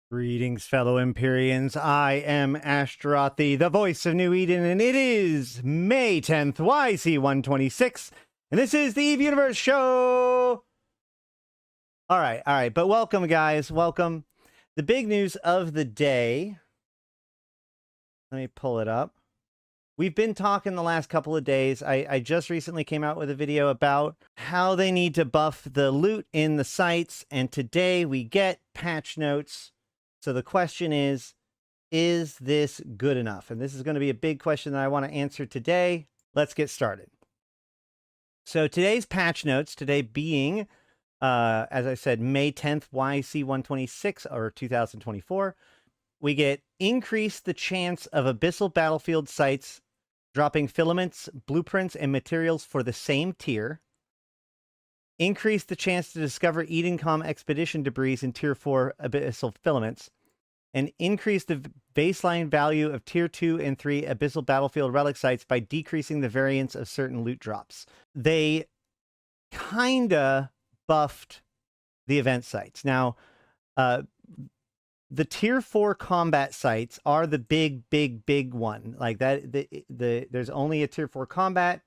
Greetings, fellow Empyreans. I am Ashtarothi, the voice of New Eden, and it is May 10th, YC126, and this is the Eve Universe Show! All right, but welcome, guys, welcome. The big news of the day, let me pull it up. We've been talking the last couple of days. I just recently came out with a video about how they need to buff the loot in the sites, and today we get patch notes. So the question is this good enough? And this is going to be a big question that I want to answer today. Let's get started. So today's patch notes, today being, as I said, May 10th, YC126, or 2024, we get increase the chance of abyssal battlefield sites dropping filaments, blueprints, and materials for the same tier. Increase the chance to discover Edencom expedition debris in Tier 4 abyssal filaments. And increase the baseline value of Tier 2 and 3 abyssal battlefield relic sites by decreasing the variance of certain loot drops. They kinda buffed the event sites. Now, the Tier 4 combat sites are the big one. Like that, there's only a Tier 4 combat.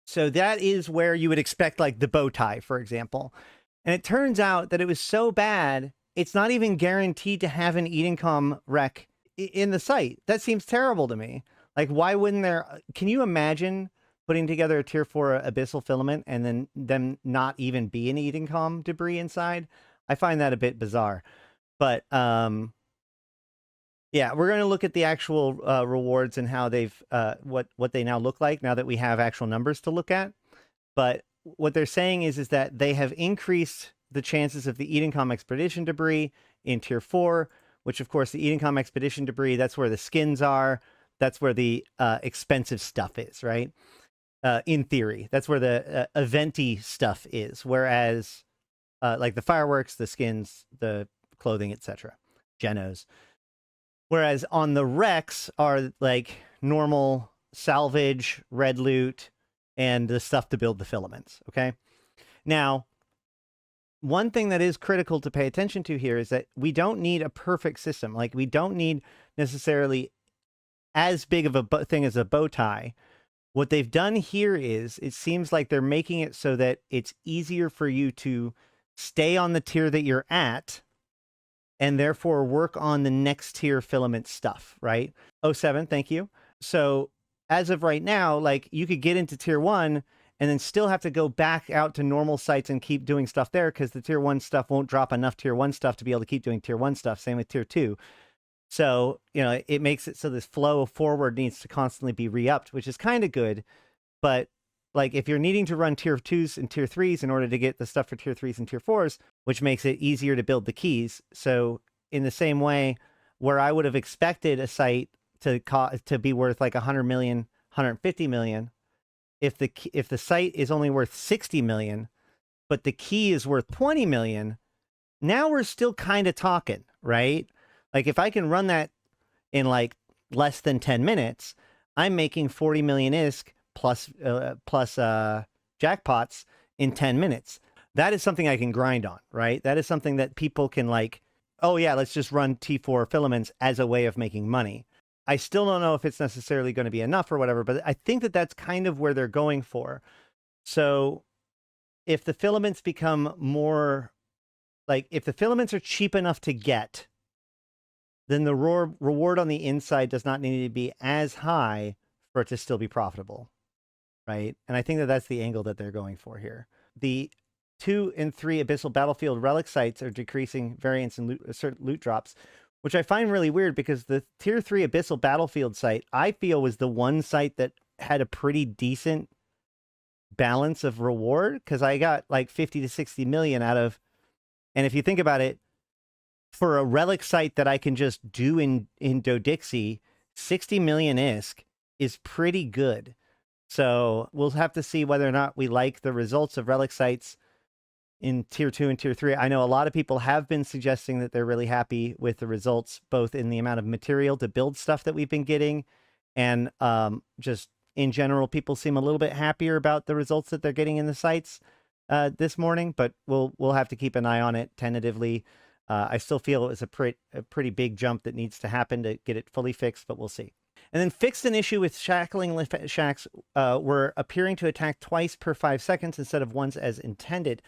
So that is where you would expect, like, the bow tie, for example. And it turns out that it was so bad, it's not even guaranteed to have an Edencom rec in the site. That seems terrible to me. Like, why wouldn't there... Can you imagine putting together a Tier 4 abyssal filament and then them not even be an Edencom debris inside? I find that a bit bizarre. But, yeah, we're going to look at the actual rewards and how they've, what they now look like now that we have actual numbers to look at. But what they're saying is that they have increased the chances of the Edencom expedition debris in Tier 4, which, of course, the Edencom expedition debris, that's where the skins are. That's where the expensive stuff is, right? In theory, that's where the eventy stuff is. Whereas, like the fireworks, the skins, the clothing, etc., genos. Whereas on the Rex are like normal salvage, red loot, and the stuff to build the filaments, okay? Now, one thing that is critical to pay attention to here is that we don't need a perfect system. Like, we don't need necessarily as big of a thing as a bow tie. What they've done here is, it seems like they're making it so that it's easier for you to stay on the tier that you're at, and therefore work on the next tier filament stuff, right? 07, thank you. So as of right now, like, you could get into Tier 1 and then still have to go back out to normal sites and keep doing stuff there because the Tier 1 stuff won't drop enough Tier 1 stuff to be able to keep doing Tier 1 stuff. Same with Tier 2. So, you know, it makes it so this flow forward needs to constantly be re-upped, which is kind of good. But, like, if you're needing to run Tier 2s and Tier 3s in order to get the stuff for Tier 3s and Tier 4s, which makes it easier to build the keys. So in the same way, where I would have expected a site to be worth like 100 million, 150 million, if the site is only worth 60 million, but the key is worth 20 million, now we're still kind of talking, right? Like, if I can run that in like less than 10 minutes, I'm making 40 million ISK plus jackpots in 10 minutes. That is something I can grind on, right? That is something that people can, like, oh yeah, let's just run T4 filaments as a way of making money. I still don't know if it's necessarily going to be enough or whatever, but I think that that's kind of where they're going for. So if the filaments become more, like, if the filaments are cheap enough to get, then the reward on the inside does not need to be as high for it to still be profitable, right? And I think that that's the angle that they're going for here. The 2 and 3 abyssal battlefield relic sites are decreasing variance in certain loot drops, which I find really weird because the Tier 3 abyssal battlefield site, I feel, was the one site that had a pretty decent balance of reward, because I got like 50 to 60 million out of, and if you think about it, for a relic site that I can just do in Dodixie, 60 million ISK is pretty good. So we'll have to see whether or not we like the results of relic sites in Tier 2 and Tier 3. I know a lot of people have been suggesting that they're really happy with the results, both in the amount of material to build stuff that we've been getting, and just in general, people seem a little bit happier about the results that they're getting in the sites this morning, but we'll have to keep an eye on it tentatively. I still feel it was a pretty big jump that needs to happen to get it fully fixed, but we'll see. And then fixed an issue with shackling shacks were appearing to attack twice per 5 seconds instead of once as intended.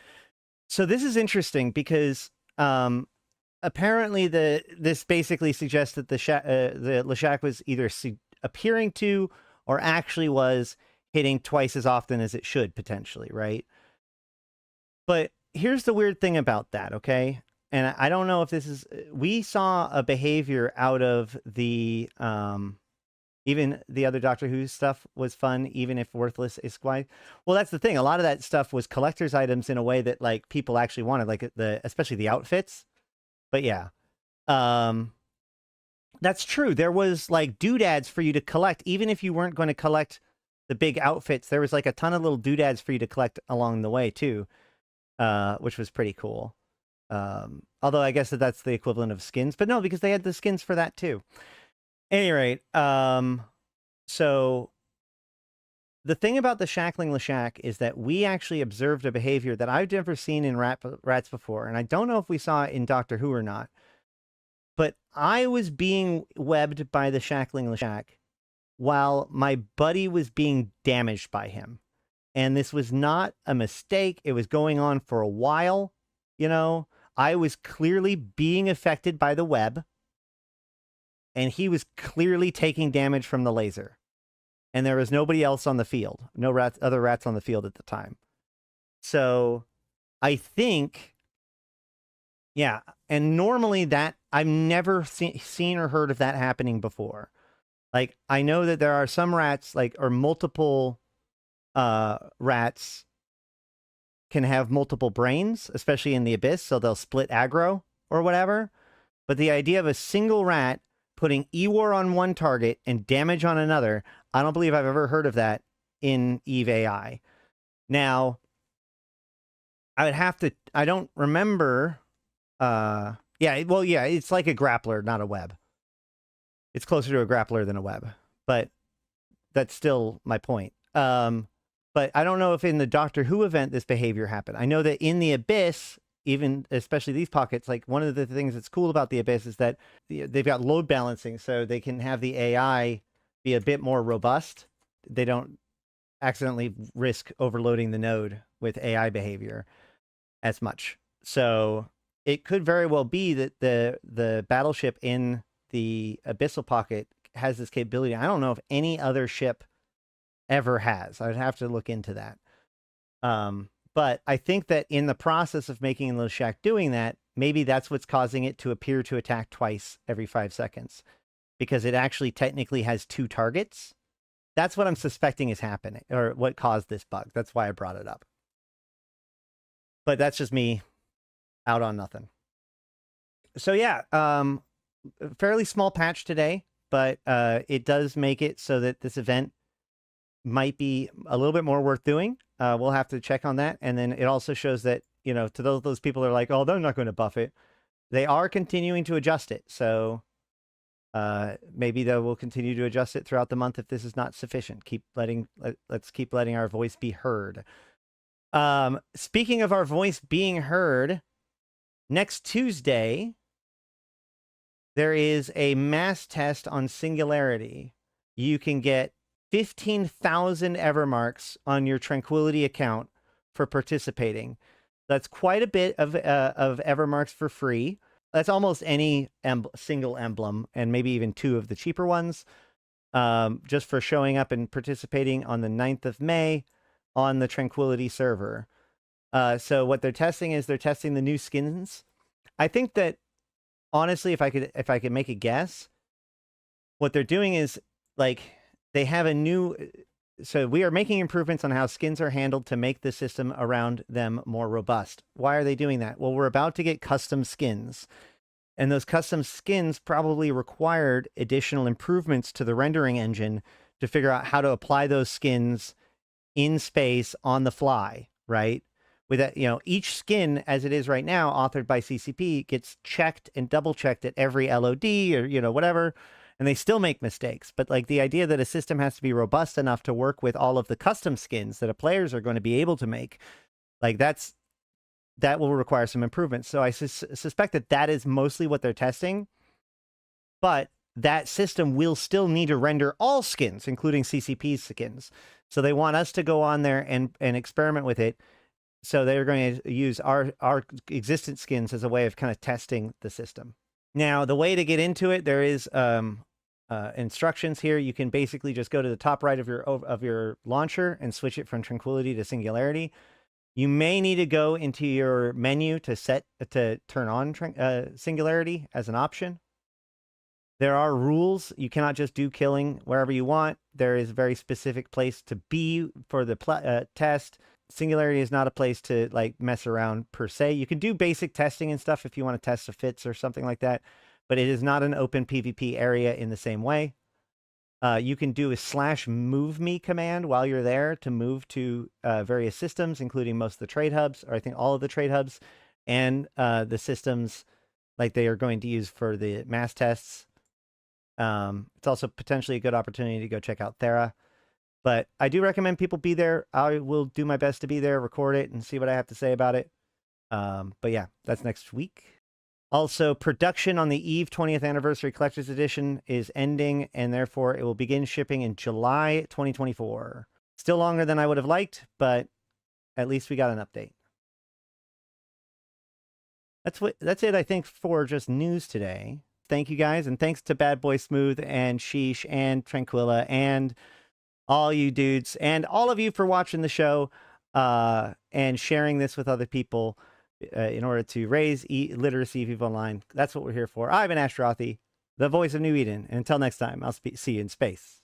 So this is interesting because apparently this basically suggests that the Leshak was either appearing to or actually was hitting twice as often as it should potentially, right? But here's the weird thing about that, okay? And I don't know if this is... We saw a behavior out of the... even the other Doctor Who stuff was fun, even if worthless is quite... Well, that's the thing. A lot of that stuff was collector's items in a way that like people actually wanted, like especially the outfits. But yeah, that's true. There was like doodads for you to collect, even if you weren't going to collect the big outfits. There was like a ton of little doodads for you to collect along the way too, which was pretty cool. Although I guess that's the equivalent of skins, but no, because they had the skins for that too. At any rate, so the thing about the shackling Leshak is that we actually observed a behavior that I've never seen in rats before, and I don't know if we saw it in Doctor Who or not, but I was being webbed by the shackling Leshak while my buddy was being damaged by him. And this was not a mistake. It was going on for a while, you know. I was clearly being affected by the web, and he was clearly taking damage from the laser. And there was nobody else on the field. No other rats on the field at the time. So I think, yeah. And normally that, I've never seen or heard of that happening before. Like, I know that there are some rats, like, or multiple rats can have multiple brains, especially in the Abyss. So they'll split aggro or whatever. But the idea of a single rat putting E-War on one target and damage on another, I don't believe I've ever heard of that in EVE AI. Now, I would have to... I don't remember... yeah, well, yeah, it's like a grappler, not a web. It's closer to a grappler than a web. But that's still my point. But I don't know if in the Doctor Who event this behavior happened. I know that in the Abyss... even especially these pockets, like one of the things that's cool about the Abyss is that they've got load balancing, so they can have the AI be a bit more robust. They don't accidentally risk overloading the node with AI behavior as much. So it could very well be that the battleship in the Abyssal pocket has this capability. I don't know if any other ship ever has. I would have to look into that. But I think that in the process of making Leshak doing that, maybe that's what's causing it to appear to attack twice every 5 seconds. Because it actually technically has 2 targets. That's what I'm suspecting is happening, or what caused this bug. That's why I brought it up. But that's just me out on nothing. So yeah, fairly small patch today, but it does make it so that this event might be a little bit more worth doing. We'll have to check on that. And then it also shows that, you know, to those people who are like, oh, they're not going to buff it. They are continuing to adjust it. So maybe they will continue to adjust it throughout the month if this is not sufficient. Let's keep letting our voice be heard. Speaking of our voice being heard, next Tuesday, there is a mass test on Singularity. You can get 15,000 Evermarks on your Tranquility account for participating. That's quite a bit of Evermarks for free. That's almost any single emblem, and maybe even 2 of the cheaper ones, just for showing up and participating on the 9th of May on the Tranquility server. So what they're testing is they're testing the new skins. I think that, honestly, if I could make a guess, what they're doing is, like, they have a new... So we are making improvements on how skins are handled to make the system around them more robust. Why are they doing that? Well, we're about to get custom skins. And those custom skins probably required additional improvements to the rendering engine to figure out how to apply those skins in space on the fly, right? With that, you know, each skin as it is right now, authored by CCP, gets checked and double checked at every LOD or, you know, whatever. And they still make mistakes. But like the idea that a system has to be robust enough to work with all of the custom skins that players are going to be able to make, like that's that will require some improvements. So I suspect that that is mostly what they're testing, but that system will still need to render all skins, including CCP skins. So they want us to go on there and experiment with it. So they're going to use our existent skins as a way of kind of testing the system. Now, the way to get into it, there is instructions here. You can basically just go to the top right of your launcher and switch it from Tranquility to Singularity. You may need to go into your menu to turn on Singularity as an option. There are rules. You cannot just do killing wherever you want. There is a very specific place to be for the test. Singularity is not a place to like mess around per se. You can do basic testing and stuff if you want to test the fits or something like that, but it is not an open PvP area in the same way. You can do a /move_me command while you're there to move to various systems, including most of the trade hubs, or I think all of the trade hubs, and the systems like they are going to use for the mass tests. It's also potentially a good opportunity to go check out Thera. But I do recommend people be there. I will do my best to be there, record it, and see what I have to say about it. But yeah, that's next week. Also, production on the EVE 20th Anniversary Collector's Edition is ending, and therefore it will begin shipping in July 2024. Still longer than I would have liked, but at least we got an update. That's it, I think, for just news today. Thank you guys, and thanks to Bad Boy Smooth and Sheesh and Tranquilla and all you dudes and all of you for watching the show and sharing this with other people in order to raise literacy of EVE Online. That's what we're here for. I've been Ashrothi, the voice of New Eden, and until next time, I'll see you in space.